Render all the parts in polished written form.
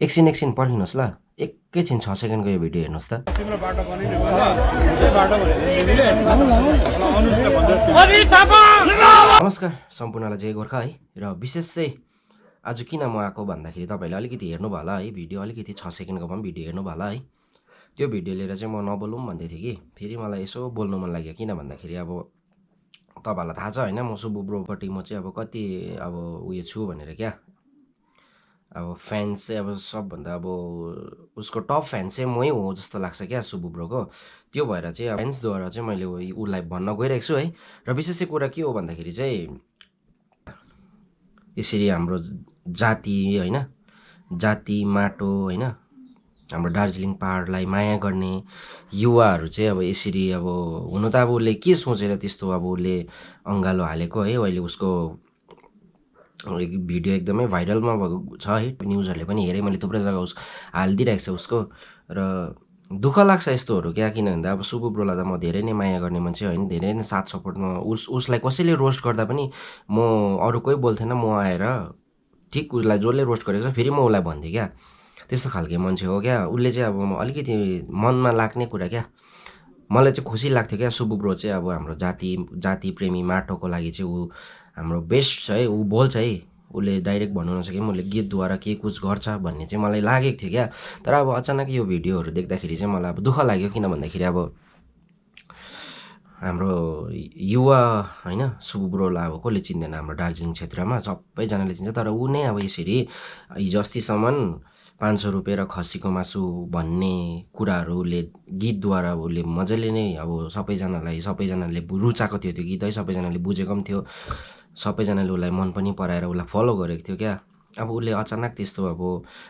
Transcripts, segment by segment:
एकछिन पर्खिनुहोस् ल, एकैछिन 6 सेकेन्डको यो भिडियो हेर्नुहोस् त। नमस्कार सम्पूर्णलाई, जय गोर्खा है। र विशेष चाहिँ आज किन म आएको भन्दाखेरि तपाईँले अलिकति हेर्नु भयो होला है, भिडियो अलिकति 6 सेकेन्डको पनि भिडियो हेर्नु भयो होला है। त्यो भिडियो लिएर चाहिँ म नबोलौँ भन्दै थिएँ कि फेरि मलाई यसो बोल्नु मन लाग्यो। किन भन्दाखेरि अब तपाईँहरूलाई थाहा छ होइन, म सुबु ब्रोपट्टि म चाहिँ अब कति अब उयो छु भनेर क्या, अब फ्यान्स चाहिँ अब सबभन्दा अब उसको टप फ्यान्स चाहिँ मै हो जस्तो लाग्छ क्या सुबु ब्रोको। त्यो भएर चाहिँ फ्यान्सद्वारा चाहिँ मैले उसलाई भन्न गइरहेको छु है। र विशेष चाहिँ कुरा के हो भन्दाखेरि चाहिँ यसरी हाम्रो जाति होइन, जाति माटो होइन, हाम्रो दार्जिलिङ पहाडलाई माया गर्ने युवाहरू चाहिँ अब यसरी अब हुनु त अब उसले के सोचेर त्यस्तो अब उसले अङ्गालो हालेको है। अहिले उसको भिडियो एकदमै भाइरलमा भएको छ है, न्युजहरूले पनि हेरेँ मैले, थुप्रै जग्गा हालिदिइरहेको छ उसको। र दुःख लाग्छ यस्तोहरू क्या, किन भन्दा अब सुबु ब्रोलाई त म धेरै नै माया गर्ने मान्छे होइन, धेरै नै साथ सपोर्टमा उसलाई कसैले रोस्ट गर्दा पनि म अरू कोही बोल्थेन, म आएर ठिक उसलाई जसले रोस्ट गरेको छ फेरि म उसलाई भन्थेँ क्या। त्यस्तो खालके मान्छे हो क्या उसले चाहिँ। अब अलिकति मनमा लाग्ने कुरा क्या, मलाई चाहिँ खुसी लाग्थ्यो क्या। सुबु ब्रो चाहिँ अब हाम्रो जाति प्रेमी माटोको लागि चाहिँ ऊ हाम्रो बेस्ट छ है, ऊ बोल्छ है। उसले डाइरेक्ट भन्नु नसके पनि उसले गीतद्वारा के कुछ गर्छ भन्ने चाहिँ मलाई लागेको थियो क्या। तर अब अचानक यो भिडियोहरू देख्दाखेरि चाहिँ मलाई अब दुःख लाग्यो। किन भन्दाखेरि अब हाम्रो युवा होइन, सुबु ब्रोलाई अब कसले चिन्दैन हाम्रो दार्जिलिङ क्षेत्रमा, सबैजनाले चिन्छ। तर ऊ नै अब यसरी हिजो अस्तिसम्म 500 रुपियाँ र खसीको मासु भन्ने कुराहरू उसले गीतद्वारा उसले मजाले नै अब सबैजनाले रुचाएको थियो त्यो गीत है, सबैजनाले बुझेको पनि थियो, सबैजनाले उसलाई मन पनि पराएर उसलाई फलो गरेको थियो क्या। अब उसले अचानक त्यस्तो अब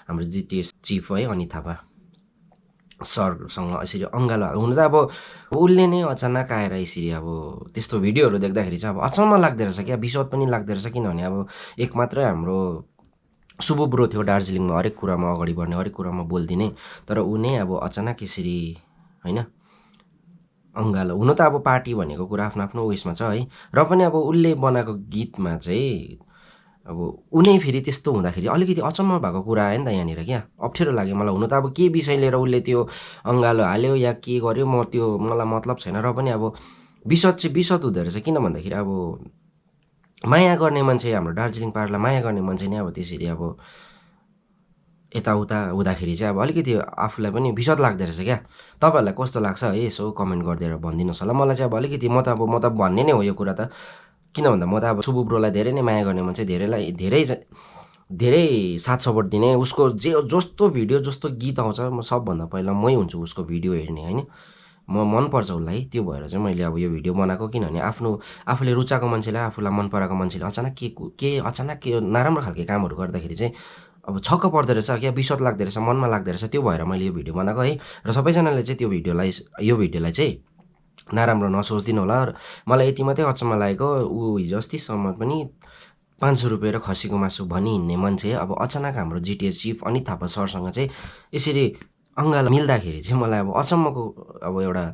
हाम्रो जिटिएस चिफ है अनित थापा सरसँग यसरी अङ्गालो हुनु त अब उसले नै अचानक आएर यसरी अब त्यस्तो भिडियोहरू देख्दाखेरि चाहिँ अब अचम्म लाग्दो रहेछ क्या, विश्वास पनि लाग्दो रहेछ। किनभने अब एक मात्रै हाम्रो सुबु ब्रो थियो दार्जिलिङमा हरेक कुरामा अगाडि बढ्ने, हरेक कुरामा बोलिदिने, तर ऊ नै अब अचानक यसरी होइन अङ्गालो। हुन त अब पार्टी भनेको कुरा आफ्नो आफ्नो उयसमा छ है, र पनि अब उसले बनाएको गीतमा चाहिँ अब उनी फेरि त्यस्तो हुँदाखेरि अलिकति अचम्म भएको कुरा आयो नि त यहाँनिर क्या। अप्ठ्यारो लाग्यो मलाई। हुन त अब के विषय लिएर उसले त्यो अङ्गालो हाल्यो या के गर्यो म त्यो मलाई मतलब छैन, र पनि अब विशद हुँदो रहेछ। किन भन्दाखेरि अब माया गर्ने मान्छे, हाम्रो दार्जिलिङ पहाडलाई माया गर्ने मान्छे नै अब त्यसरी अब यताउता हुँदाखेरि चाहिँ अब अलिकति आफूलाई पनि विस्वाद लाग्दो रहेछ क्या। तपाईँहरूलाई कस्तो लाग्छ है यसो कमेन्ट गरिदिएर भनिदिनुहोस् होला। मलाई चाहिँ अब अलिकति म त भन्ने नै हो यो कुरा त। किन भन्दा म त अब सुबु ब्रोलाई धेरै नै माया गर्ने मान्छे, धेरै साथ सपोर्ट दिने, उसको जस्तो भिडियो जस्तो गीत आउँछ म सबभन्दा पहिला मै हुन्छु उसको भिडियो हेर्ने होइन। म मनपर्छ उसलाई, त्यो भएर चाहिँ मैले अब यो भिडियो बनाएको। किनभने आफूले रुचाएको मान्छेलाई, आफूलाई मन पराएको मान्छेले अचानक के नराम्रो खालको कामहरू गर्दाखेरि चाहिँ अब छक्क पर्दो रहेछ क्या, विस्वाद लाग्दो रहेछ, मनमा लाग्दो रहेछ। त्यो भएर मैले यो भिडियो बनाएको है। र सबैजनाले चाहिँ यो भिडियोलाई चाहिँ नराम्रो नसोचिदिनु होला। मलाई यति मात्रै अचम्म लागेको, ऊ हिजो अस्तिसम्म पनि 500 रुपियाँ र खसीको मासु भनी हिँड्ने मान्छे अब अचानक हाम्रो जिटिएस चिफ अनित थापा सरसँग चाहिँ यसरी अङ्गालो मिल्दाखेरि चाहिँ मलाई अब अचम्मको अब एउटा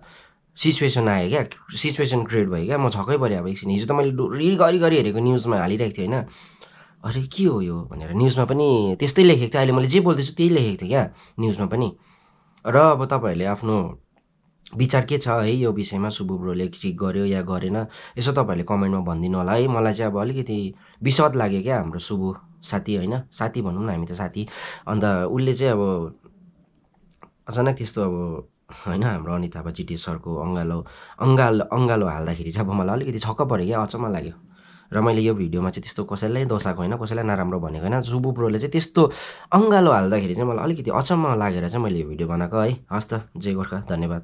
सिचुएसन आयो क्या, सिचुएसन क्रिएट भयो क्या। म छक्कै परेँ अब एकछिन। हिजो त मैले गरी हेरेको न्युजमा हालिरहेको थिएँ होइन, अरे के हो यो भनेर। न्युजमा पनि त्यस्तै लेखेको थियो, अहिले मैले जे बोल्दैछु त्यही लेखेको थिएँ क्या न्युजमा पनि। र अब तपाईँहरूले आफ्नो विचार के छ है यो विषयमा, सुबु ब्रोले ठिक गर्यो या गरेन, यसो तपाईँहरूले कमेन्टमा भनिदिनु होला है। मलाई चाहिँ अब अलिकति विस्वाद लाग्यो क्या हाम्रो सुबु साथी होइन, साथी भनौँ न हामी त साथी। अन्त उसले चाहिँ अब अचानक त्यस्तो अब होइन हाम्रो अनित थापा जिटिएस सरको अङ्गालो हाल्दाखेरि चाहिँ अब मलाई अलिकति छक्क पऱ्यो क्या, अचम्म लाग्यो। र मैले यो भिडियोमा चाहिँ त्यस्तो कसैलाई दोसाएको होइन, कसैलाई नराम्रो भनेको होइन। सुबु ब्रोले चाहिँ त्यस्तो अङ्गालो हाल्दाखेरि चाहिँ मलाई अलिकति अचम्म लागेर चाहिँ मैले यो भिडियो बनाएको है। हस् त, जय गोर्खा, धन्यवाद।